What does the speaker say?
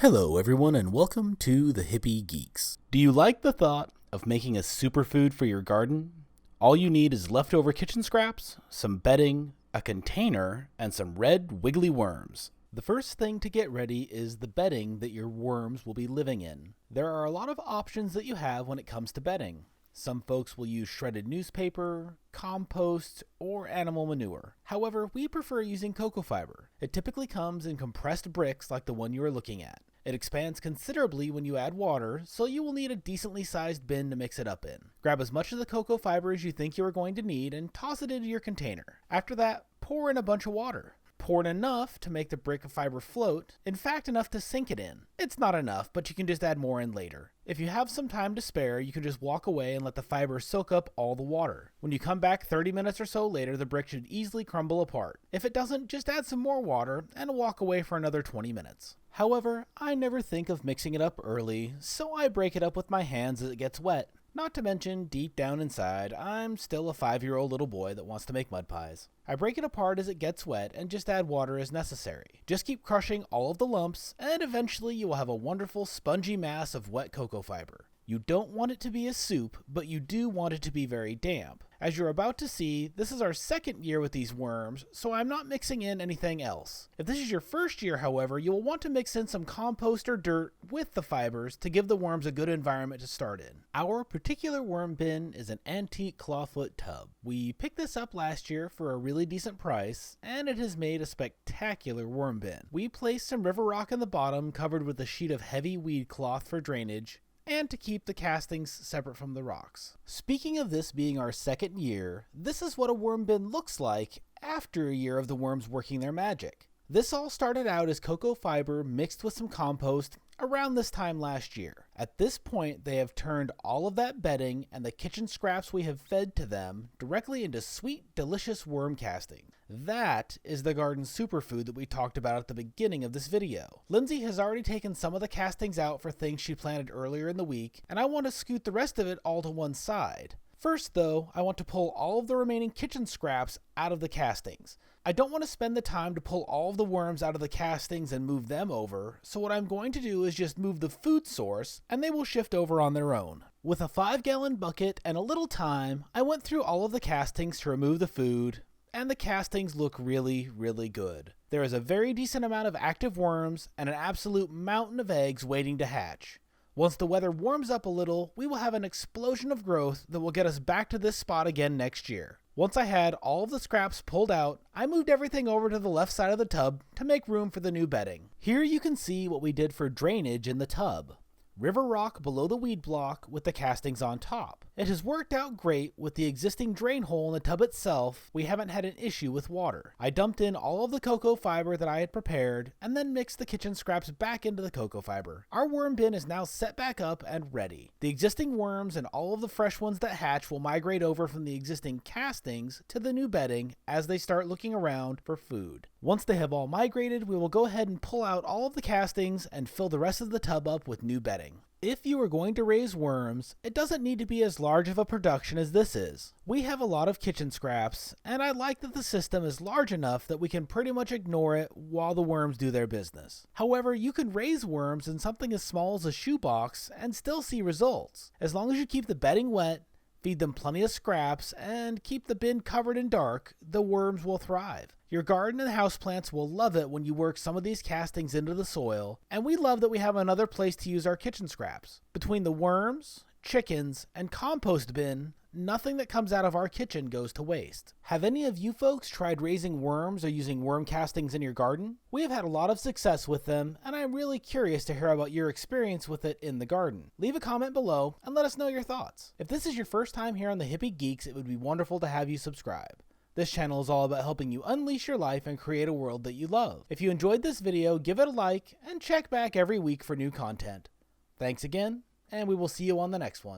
Hello everyone and welcome to the Hippie Geeks. Do you like the thought of making a superfood for your garden? All you need is leftover kitchen scraps, some bedding, a container, and some red wiggly worms. The first thing to get ready is the bedding that your worms will be living in. There are a lot of options that you have when it comes to bedding. Some folks will use shredded newspaper, compost, or animal manure. However, we prefer using coco fiber. It typically comes in compressed bricks like the one you are looking at. It expands considerably when you add water, so you will need a decently sized bin to mix it up in. Grab as much of the cocoa fiber as you think you are going to need and toss it into your container. After that, pour in a bunch of water. Pour in enough to make the brick of fiber float, in fact enough to sink it in. It's not enough, but you can just add more in later. If you have some time to spare, you can just walk away and let the fiber soak up all the water. When you come back 30 minutes or so later, the brick should easily crumble apart. If it doesn't, just add some more water and walk away for another 20 minutes. However, I never think of mixing it up early, so I break it up with my hands as it gets wet. Not to mention, deep down inside, I'm still a 5-year-old little boy that wants to make mud pies. I break it apart as it gets wet and just add water as necessary. Just keep crushing all of the lumps, and eventually you will have a wonderful spongy mass of wet cocoa fiber. You don't want it to be a soup, but you do want it to be very damp. As you're about to see, this is our second year with these worms, so I'm not mixing in anything else. If this is your first year, however, you will want to mix in some compost or dirt with the fibers to give the worms a good environment to start in. Our particular worm bin is an antique clawfoot tub. We picked this up last year for a really decent price, and it has made a spectacular worm bin. We placed some river rock in the bottom covered with a sheet of heavy weed cloth for drainage, and to keep the castings separate from the rocks. Speaking of this being our second year, this is what a worm bin looks like after a year of the worms working their magic. This all started out as cocoa fiber mixed with some compost around this time last year. At this point, they have turned all of that bedding and the kitchen scraps we have fed to them directly into sweet, delicious worm casting. That is the garden superfood that we talked about at the beginning of this video. Lindsay has already taken some of the castings out for things she planted earlier in the week, and I want to scoot the rest of it all to one side. First though, I want to pull all of the remaining kitchen scraps out of the castings. I don't want to spend the time to pull all of the worms out of the castings and move them over, so what I'm going to do is just move the food source, and they will shift over on their own. With a 5-gallon bucket and a little time, I went through all of the castings to remove the food, and the castings look really, really good. There is a very decent amount of active worms and an absolute mountain of eggs waiting to hatch. Once the weather warms up a little, we will have an explosion of growth that will get us back to this spot again next year. Once I had all of the scraps pulled out, I moved everything over to the left side of the tub to make room for the new bedding. Here you can see what we did for drainage in the tub. River rock below the weed block with the castings on top. It has worked out great with the existing drain hole in the tub itself. We haven't had an issue with water. I dumped in all of the cocoa fiber that I had prepared and then mixed the kitchen scraps back into the cocoa fiber. Our worm bin is now set back up and ready. The existing worms and all of the fresh ones that hatch will migrate over from the existing castings to the new bedding as they start looking around for food. Once they have all migrated, we will go ahead and pull out all of the castings and fill the rest of the tub up with new bedding. If you are going to raise worms, it doesn't need to be as large of a production as this is. We have a lot of kitchen scraps, and I like that the system is large enough that we can pretty much ignore it while the worms do their business. However, you can raise worms in something as small as a shoebox and still see results. As long as you keep the bedding wet, feed them plenty of scraps, and keep the bin covered in dark, the worms will thrive. Your garden and houseplants will love it when you work some of these castings into the soil, and we love that we have another place to use our kitchen scraps. Between the worms, chickens, and compost bin, nothing that comes out of our kitchen goes to waste. Have any of you folks tried raising worms or using worm castings in your garden? We have had a lot of success with them, and I'm really curious to hear about your experience with it in the garden. Leave a comment below and let us know your thoughts. If this is your first time here on the Hippie Geeks, it would be wonderful to have you subscribe. This channel is all about helping you unleash your life and create a world that you love. If you enjoyed this video, give it a like and check back every week for new content. Thanks again, and we will see you on the next one.